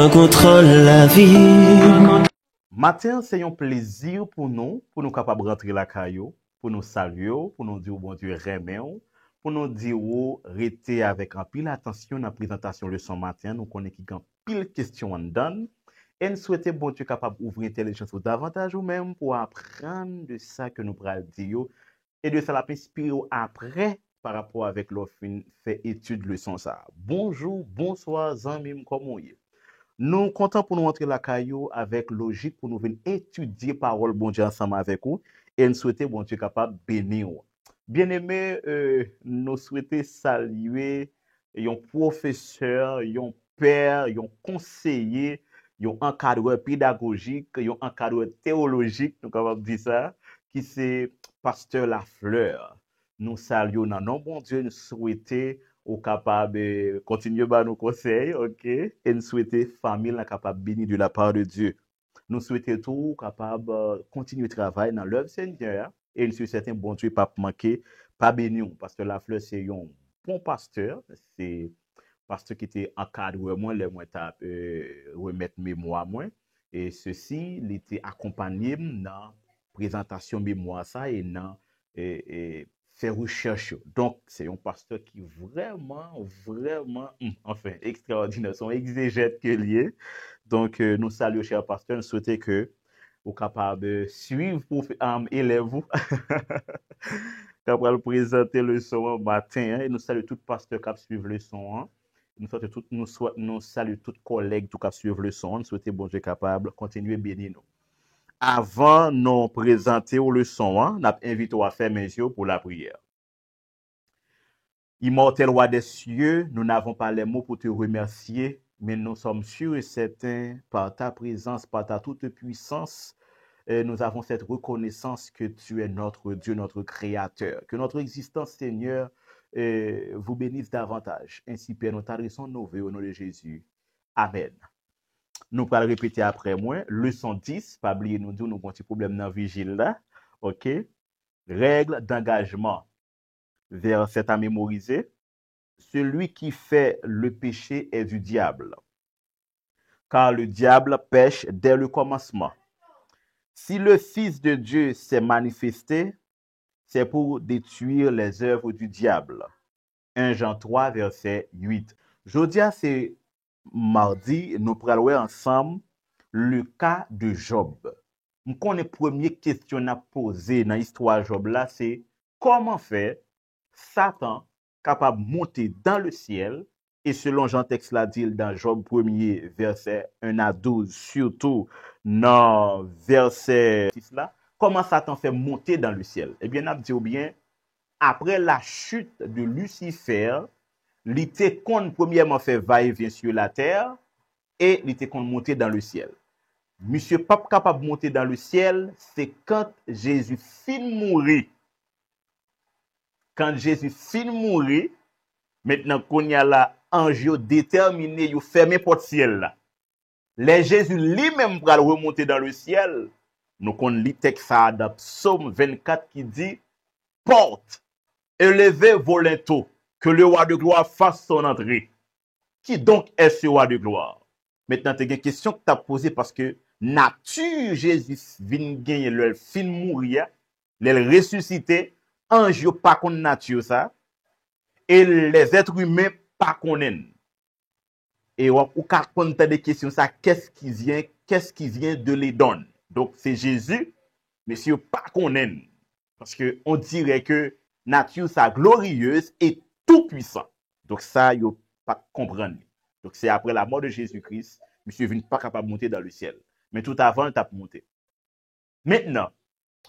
contrôle la vie. Matin, c'est un plaisir pour nous capables de rentrer la caillou, pour nous saluer, pour nous dire bon Dieu remet, pour nous dire rester avec un pile attention dans la présentation de son matin, nous connaissons qu'il y a pile question en donne. Et nous souhaitons bon Dieu capable d'ouvrir l'intelligence davantage ou même pour apprendre de ça que nous prenons dire et de ça la inspirer après par rapport avec l'offre fait étude leçon ça. Bonjour, bonsoir, amis, comment est? Nous comptons pour nous entrer la caillou avec logique pour nous venir étudier parole bon Dieu ensemble avec vous et nous souhaiter bon Dieu capable de bénir. Bien aimé, nous souhaitons saluer un professeur, un père, un conseiller, un encadreur pédagogique, un encadreur théologique, nous capable dire ça, qui c'est pasteur Lafleur. Nous saluons dans nom bon Dieu, nous souhaitons ou capable de continuer à nos conseils, ok? Et nous souhaitons famille capable de bénir de la part de Dieu. Nous souhaitons tout capable de continuer le travail dans l'œuvre Seigneur. Et nous sommes certains, bon Dieu, pas manquer, pas bénir. Parce que la fleur, c'est un bon pasteur. C'est pasteur qui était encadré, moi, les moins remettre mémoire, moi. Et ceci, il était accompagné dans la présentation mémoire, ça, et dans faire recherche. Donc, c'est un pasteur qui vraiment, enfin, extraordinaire, son exégète que lié. Donc, nous saluons, cher pasteur, nous souhaitons que vous capable de suivre pour élève vous, capable de présenter le son matin, et nous saluons tout pasteur qui suivre le son. Nous saluons tout collègue qui suivre le son. Nous souhaitons bon Dieu capable de continuer à bénir nous. Avant de nous présenter le son, nous invitons à faire mes yeux pour la prière. Immortel roi des cieux, nous n'avons pas les mots pour te remercier, mais nous sommes sûrs et certains, par ta présence, par ta toute puissance, nous avons cette reconnaissance que tu es notre Dieu, notre Créateur. Que notre existence, Seigneur, vous bénisse davantage. Ainsi, Père, nous t'adressons nos vœux au nom de Jésus. Amen. Nous allons répéter après moi. Leçon 10, pas oublier nous dire, nous avons un petit problème dans la vigile là. OK? Règle d'engagement. Verset à mémoriser. Celui qui fait le péché est du diable, car le diable pêche dès le commencement. Si le Fils de Dieu s'est manifesté, c'est pour détruire les œuvres du diable. 1 Jean 3, verset 8. Jeudi, c'est mardi, nous parlons ensemble le cas de Job. Nous connaissons la première question à poser dans l'histoire de Job là, c'est comment faire Satan capable de monter dans le ciel, et selon Jean texte l'a dit dans Job 1er, verset 1 à 12, surtout dans verset 6 là, comment Satan fait monter dans le ciel? Eh bien, on a dit bien, après la chute de Lucifer, il était qu'on premièrement fait va-et-vient sur la terre, et il était qu'on monter dans le ciel. Monsieur pas capable de monter dans le ciel, c'est quand Jésus finit mourir. Quand Jésus finit mourir, maintenant qu'on y a là, ange déterminé, il ferme porte ciel là. Les Jésus lui-même va remonter dans le ciel. Nous connaissons le texte dans Psaume 24 qui dit porte, élevez vos linteaux, que le roi de gloire fasse son entrée. Qui donc est ce roi de gloire? Maintenant, tu as une question que tu as posée parce que nature Jésus vient gagner le fin mourir, le ressuscité, ange pas contre nature ça, et les êtres humains pas connaissent. Et ou quand on a des questions ça, qu'est-ce qui vient de les donner? Donc c'est Jésus, mais si pas connaissent, parce que on dirait que nature ça glorieuse et tout puissant. Donc ça yo pas comprendre. Donc c'est après la mort de Jésus-Christ, monsieur vient pas capable de monter dans le ciel. Mais tout avant, il t'a monté. Maintenant,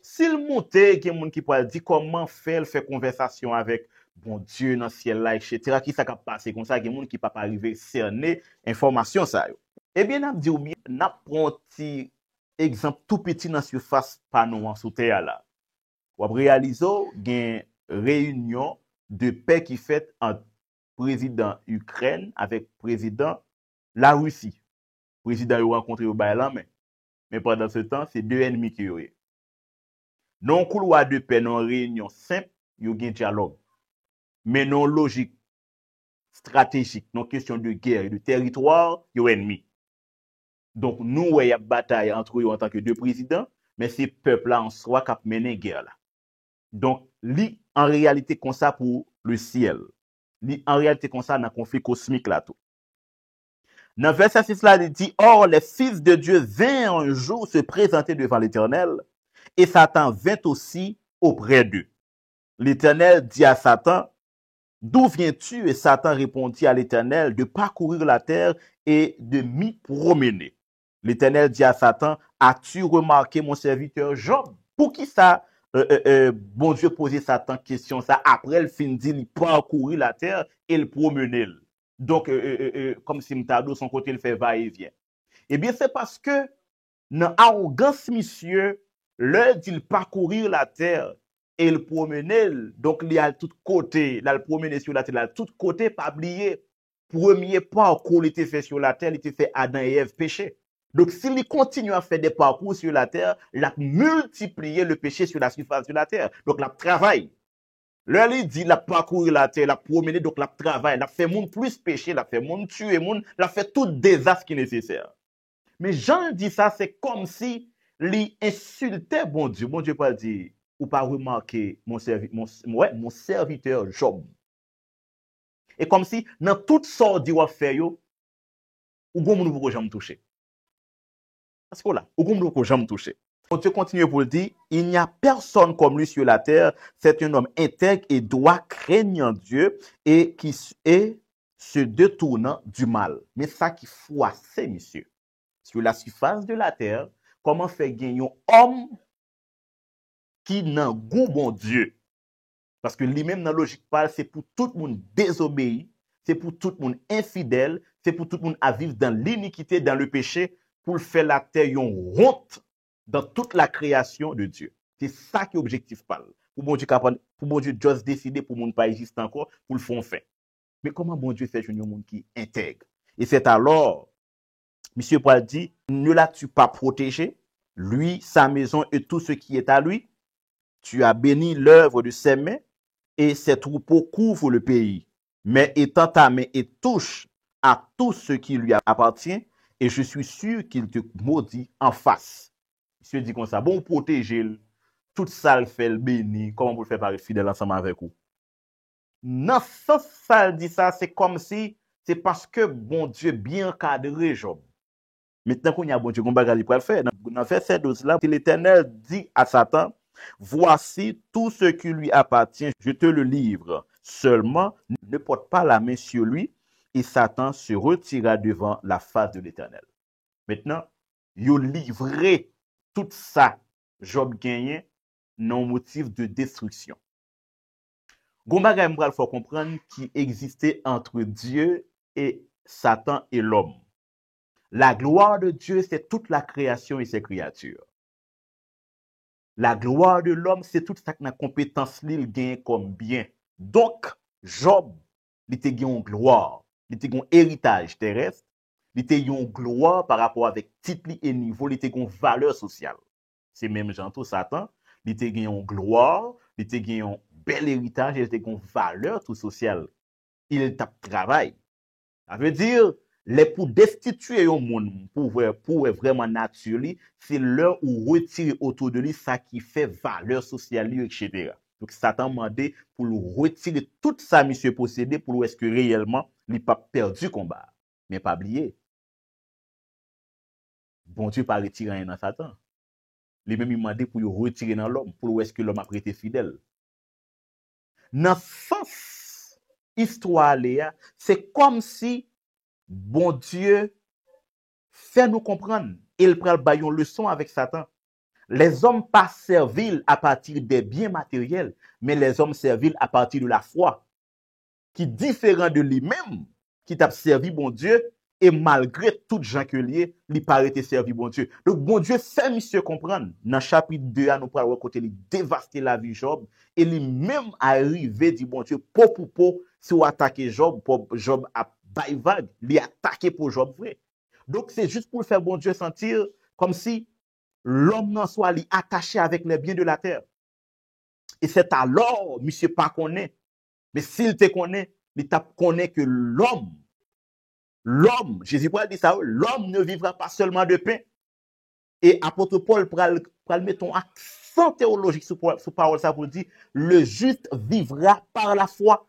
s'il montait, il y a des gens qui pourraient dire comment faire conversation avec bon Dieu dans le ciel là, etc. Qui ça qui passe comme ça, il y a des gens qui ne peuvent pas arriver à cerner information ça. Eh bien, on dit bien, on prend un petit exemple tout petit dans la surface panneau sous terre là. On réalise une réunion de paix qui fait entre président Ukraine avec président la Russie. Président a rencontré au Baylan, mais pendant ce temps, c'est deux ennemis qui ont. Non couloir de paix, non réunion simple, il y a un dialogue. Mais non logique, stratégique, non question de guerre et de territoire, il y a ennemi. Donc, nous, il y a bataille entre eux en tant que deux présidents, mais c'est peuple-là en soi qui a mené guerre là. Donc, li en réalité comme ça pour le ciel. Li en réalité comme ça dans le conflit cosmique là tout. Dans verset 6 là, il dit, or les fils de Dieu vinrent un jour se présenter devant l'Éternel, et Satan vint aussi auprès d'eux. L'Éternel dit à Satan, d'où viens-tu? Et Satan répondit à l'Éternel, de parcourir la terre et de m'y promener. L'Éternel dit à Satan, as-tu remarqué mon serviteur Job? Pour qui ça, bon Dieu posait Satan question ça, après le fin dit, il parcourir la terre et le promener. Donc, comme si Mtado, son côté, il fait va-et-vient. Eh bien, c'est parce que, dans arrogance, monsieur, l'heure d'il parcourir la terre et le promener, donc il y a tout côté, là, le promener sur la terre, là, tout côté, pas oublier, premier parcours, il était fait sur la terre, il était fait Adam et Ève péché. Donc, s'il continue à faire des parcours sur la terre, il a multiplié le péché sur la surface de la terre. Donc, il travaille. Là, il dit, il a parcouru la terre, il a promené, donc il a travaillé, il a fait monde plus péché, il a fait monde tuer monde, il a fait tout désastre qui est nécessaire. Mais Jean dit ça, c'est comme si il insultait bon Dieu. Bon Dieu pas dit, ou pas remarquer mon serviteur Job. Et comme si, dans toute sorte de faire yo, ou gon moun pou jamais toucher. Parce que là, ou gon moun pou jamais toucher. Bon Dieu continue pour le dire, il n'y a personne comme lui sur la terre, c'est un homme intègre et droit, craignant Dieu et qui est se détournant du mal. Mais ça qui froissait, monsieur, sur la surface de la terre, comment faire gagner un homme qui n'a goût bon Dieu. Parce que lui-même, dans la logique parle, c'est pour tout le monde désobéi, c'est pour tout le monde infidèle, c'est pour tout le monde à vivre dans l'iniquité, dans le péché, pour faire la terre une honte dans toute la création de Dieu. C'est ça qui est objectif parle. Pour bon Dieu juste décider pour monde pas exister encore, pour le fond fait. Mais comment bon Dieu fait un monde qui intègre? Et c'est alors, Monsieur Paul dit, ne l'as-tu pas protégé, lui, sa maison et tout ce qui est à lui? Tu as béni l'œuvre de ses mains et ses troupeaux couvrent le pays. Mais étends ta main et touche à tout ce qui lui appartient, et je suis sûr qu'il te maudit en face. Monsieur dit comme ça, bon, protéger, tout ça le fait le béni, comment vous le faites paraître fidèle ensemble avec vous? Non, ça dit ça, c'est comme si, c'est parce que bon Dieu bien encadré Job. Maintenant qu'on y a bon Dieu, qu'on va le faire. Dans verset 12 là, l'Éternel dit à Satan, voici tout ce qui lui appartient, je te le livre. Seulement, ne porte pas la main sur lui, et Satan se retira devant la face de l'Éternel. Maintenant, il a livré tout ça, Job gagné, non motif de destruction. Gombaga il faut comprendre qu'il existait entre Dieu et Satan et l'homme. La gloire de Dieu, c'est toute la création et ses créatures. La gloire de l'homme, c'est toute sa compétence qu'il gagne comme bien. Donc, Job, il était une gloire, il était un héritage terrestre, il était une gloire par rapport avec titre et niveau, il était une valeur sociale. C'est même genre tout Satan, il était une gloire, il était un bel héritage, il était une valeur tout sociale. Il était travail. Ça veut dire, les pour destituer un monde pour vraiment naturel, c'est leur ou retirer autour de lui ça qui fait valeur sociale, etc. Donc, Satan m'a demandé pour le retirer tout ça, monsieur possédé, pour est-ce que réellement, il n'a pas perdu combat. Mais pas oublier. Bon Dieu pas retirer rien dans Satan. Les mêmes, il m'a demandé pour le retirer dans l'homme, pour est-ce que l'homme a prêté fidèle. Dans ce sens, histoire, c'est comme si bon Dieu fait nous comprendre. Il prend une leçon avec Satan. Les hommes pas serviles à partir des biens matériels, mais les hommes serviles à partir de la foi, qui est différent de lui-même, qui t'a servi bon Dieu, et malgré tout gens que lié, il paraît te servi bon Dieu. Donc bon Dieu fait monsieur comprendre. Dans chapitre 2, nous parlons côté il dévaster la vie Job, et lui-même arrivé dit bon Dieu, pour si vous attaquez Job, pour Job a vague, il attaqué pour Job vrai. Donc c'est juste pour faire bon Dieu sentir comme si l'homme n'en soit attaché avec les biens de la terre. Et c'est alors, monsieur pas connaît, mais s'il te connaît, il connaît que l'homme l'homme, Jésus dit ça, l'homme ne vivra pas seulement de pain. Et apôtre Paul pral mettre un accent théologique sur parole ça pour dire, le juste vivra par la foi.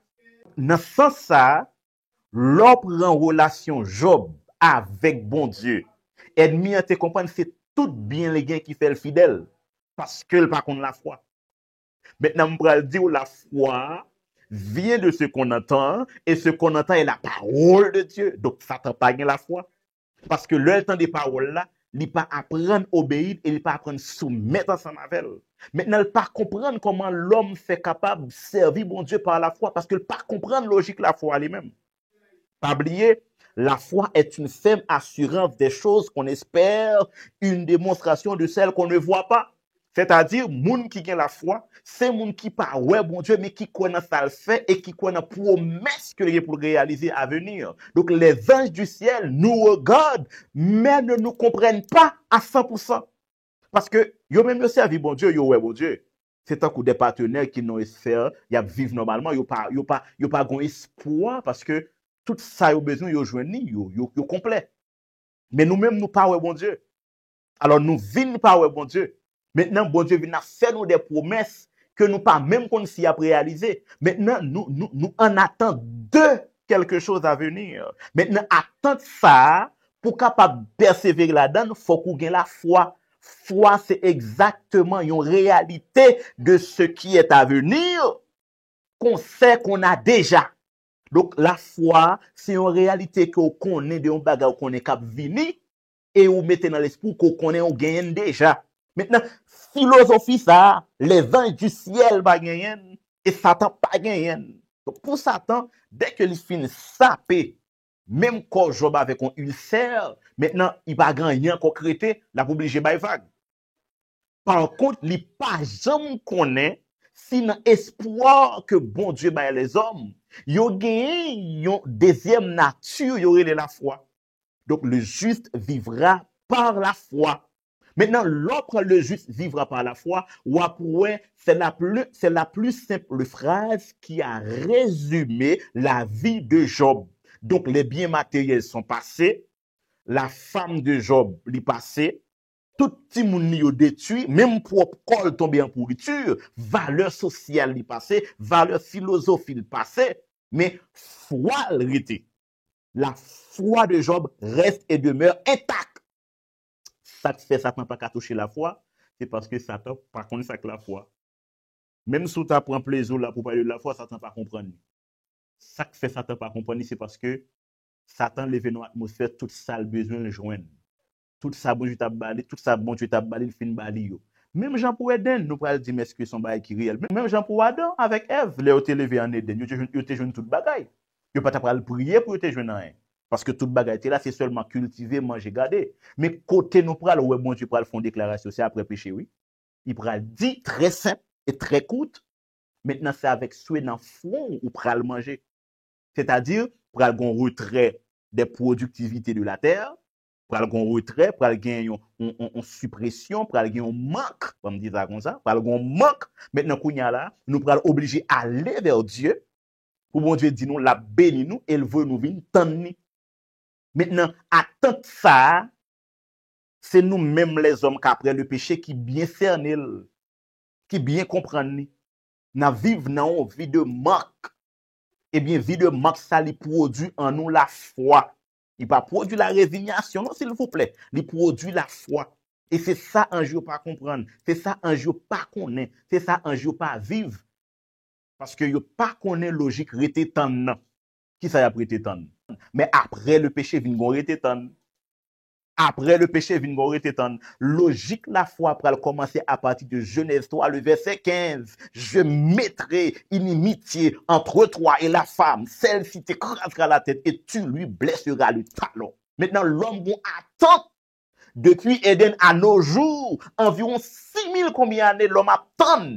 Dans ce sens ça, l'homme prend relation Job avec bon Dieu. Ennemi te comprendre c'est tout bien les gains qui fait le fidèle parce que le pas contre la foi. Maintenant on va dire la foi vient de ce qu'on entend et ce qu'on entend est la parole de Dieu. Donc Satan pas gain la foi parce que le temps des paroles là, il pas apprendre obéir et il pas apprendre soumettre ensemble avec elle. Maintenant il pas comprendre comment l'homme fait capable de servir bon Dieu par la foi parce que il pas comprendre logique la foi lui-même. Pas oublier, la foi est une ferme assurance des choses qu'on espère, une démonstration de celles qu'on ne voit pas. C'est-à-dire, moun qui gagne la foi, c'est moun qui pas ouais bon Dieu, mais qui connaît ça le fait et qui connaît promesse que il pour réaliser à venir. Donc, les anges du ciel nous regardent, mais ne nous comprennent pas à 100%. Parce que, yo même yo servi bon Dieu, yo ouais bon Dieu. C'est un coup des partenaires qui n'ont espère, y a vivre normalement, yo pas gon espoir parce que tout ça yo besoin yo joindre yo complet. Mais nous-mêmes nous pas ouais bon Dieu. Alors nous vinn pas ouais bon Dieu. Maintenant bon Dieu vient faire nous des promesses que nous pas même qu'on s'y a réalisé. Maintenant nous en attend de quelque chose à venir. Maintenant attendre ça pour capable persévérer là-dedans, faut qu'on ait la foi. Foi c'est exactement une réalité de ce qui est à venir qu'on sait qu'on a déjà. Donc, la foi, c'est une réalité qu'on connaît de un bagage qu'on est cap vini et on mettez dans l'esprit qu'on connaît, on gagne déjà. Maintenant, philosophie ça, les anges du ciel va gagner et Satan pas gagner. Donc, pour Satan, dès que il finit saper, même quand Job avec un ulcère, maintenant, il va gagner en concrété, la obligé by vague. Par contre, il pas jamais connaît si dans espoir que bon Dieu baille les hommes, yo gagne yon deuxième nature, yo relè la foi. Donc le juste vivra par la foi. Maintenant, l'autre le juste vivra par la foi, ou après, c'est la plus simple phrase qui a résumé la vie de Job. Donc les biens matériels sont passés, la femme de Job l'y passée, tout petit moun yo détruit, même propre col tombé en pourriture, valeur sociale li passé, valeur philosophique passé, mais foi rete. La foi de Job reste et demeure intacte. Ça fait Satan pas qu'à toucher la foi, c'est parce que Satan pas connaît ça que la foi. Même si tu prends plaisir là pour parler de la foi, Satan pas comprendre. Ça fait Satan pas comprendre, c'est parce que Satan lève dans l'atmosphère tout ça le besoin de joindre. Tout ça bon Dieu t'a balé, tout ça bon Dieu t'a balé, il fin balé yo. Même Jean pour Eden, nous pral dire mais est-ce que son bail qui réel. Même Jean pour Adam avec Ève, les ont levé en Eden, yo te joine toute bagaille. Yo pas t'a pral prier pour te joine rien. Parce que toute bagaille là c'est seulement cultiver, manger, garder. Mais côté nous pral ouais bon Dieu pral font déclaration c'est après péché oui. Il pral dit très simple et très court. Maintenant c'est avec souhait dans fond ou pral manger. C'est-à-dire pral gon retrait des productivités de la terre. Pral gon retrait, pral gen yon suppression, pral gen yon manque, comme dit ça comme ça, pral gon manque. Maintenant kounya là, nous pral obligé aller vers Dieu. Pour bon Dieu dit nous la béni nous, elle veut nous vinn tendre. Maintenant attendre ça, c'est nous mêmes les hommes qui après le péché qui bien cerner, qui bien comprendre. N'a vivre dans une vie de manque. Eh bien vie de manque ça li produit en nous la foi. Il pas produit la résignation, non, s'il vous plaît. Il produit la foi. Et c'est ça un jour pas comprendre. C'est ça un jour pas connaître. C'est ça un jour pas vivre. Parce que yo pas connaît logique rete tan. Qui ça y a prêté tan? Mais après le péché vient gon rete tan. Après le péché vient gon rete tan. Logique la foi pral commencer à partir de Genèse 3 le verset 15. Je mettrai inimitié entre toi et la femme. Celle-ci t'écrasera la tête et tu lui blesseras le talon. Maintenant l'homme vont attendre depuis Éden à nos jours, environ 6000 combien d'années l'homme attend.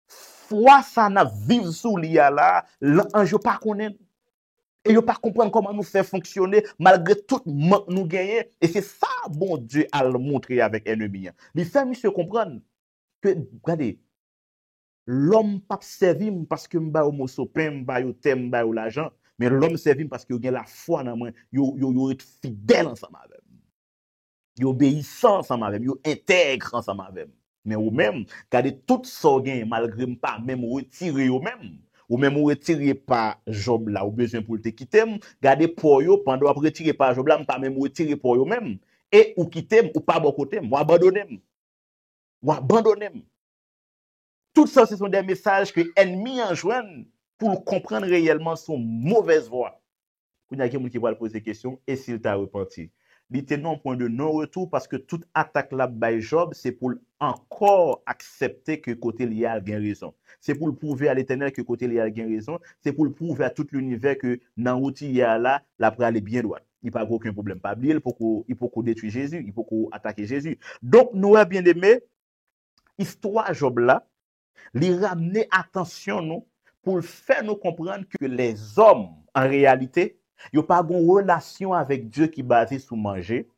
Foi ça n'a vivre sous l'IA là, l'ange pas connaît. Et yo pas comprendre comment nous faire fonctionner malgré tout manque nous gagner. Et c'est ça, bon Dieu, à le montrer avec ennemi. Il fait monsieur comprendre que, regardez, l'homme pas servi parce que m'ba au sopin, m'ba au thème, m'ba au l'argent. Mais l'homme servi parce que yo a la foi dans moi, yo est fidèle ensemble avec. Yo obéissant ensemble avec, yo intègre ensemble avec. Mais ou même, gardez tout ça gain malgré pas même retirer ou même. Ou même ou retirer pas Job là, ou besoin pour te quitter, gardez pour yo pendant retirer pas Job là, pas même retirer pour yo même. Et ou quitter ou pas bon côté, ou abandonner. Ou abandonner. Tout ça, ce sont des messages que l'ennemi enjoignent pour comprendre réellement son mauvaise voie. Il y a quelqu'un qui va poser des questions et s'il t'a repenti. Il était non point de non-retour parce que toute attaque là by Job, c'est pour encore accepter que côté il y a raison. C'est pour le prouver à l'éternel que côté il y a raison. C'est pour le prouver à tout l'univers que dans route il y a là, la près aller bien droit. Il n'y a pas aucun problème. Pas oublier, il faut détruire Jésus, il faut attaquer Jésus. Donc, nous, bien aimé, histoire Job là, lui ramener attention nous pour faire nous comprendre que les hommes, en réalité, ils n'ont pas une relation avec Dieu qui est basée sur manger,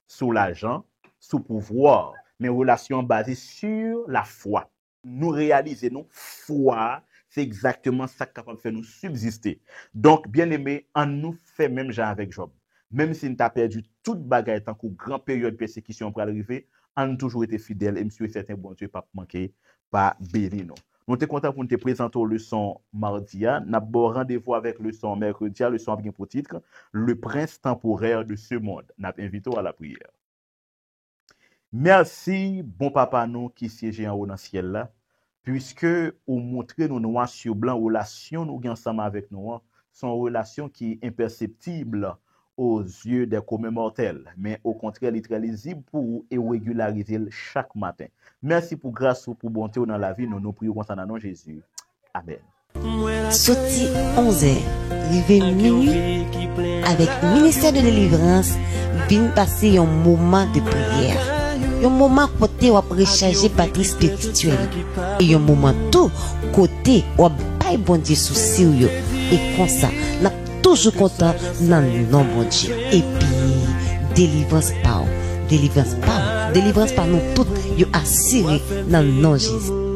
sur l'argent, sur pouvoir, mais une relation basée sur la foi. Nous réaliser, nous, foi, c'est exactement ça qui est capable de faire nous subsister. Donc, bien aimé, on nous fait même genre avec Job. Même si nous avons perdu toute bagaille tant qu'une grande période de persécution pour arriver, on a toujours été fidèle et monsieur certain bon Dieu pas manquer, pas béni nous. Nous sommes contents pour nous te présenter le leçon mardi. Nous avons rendez-vous avec le leçon mercredi, le leçon bien pour titre, le prince temporaire de ce monde. Nous invitons à la prière. Merci, bon papa nous qui siège en haut dans le ciel là, puisque vous montrez nous noir sur blanc, relation nous ensemble avec nous, sont relation qui est imperceptible aux yeux des communs mortels, mais au contraire, il est très lisible pour vous et régulariser chaque matin. Merci pour grâce ou pour bonté dans la vie, nous prions dans le nom de Jésus. Amen. Sorti 11h, arrivé minuit, avec ministère de délivrance, vient passer un moment de prière. Un moment côté où on recharger batterie spirituelle. Et un moment tout côté où on baille bon Dieu sous sérieux. Et comme ça, n'a toujours content dans le nom de Dieu. Et puis, délivrance par nous toutes, yo assuré dans le nom de Jésus.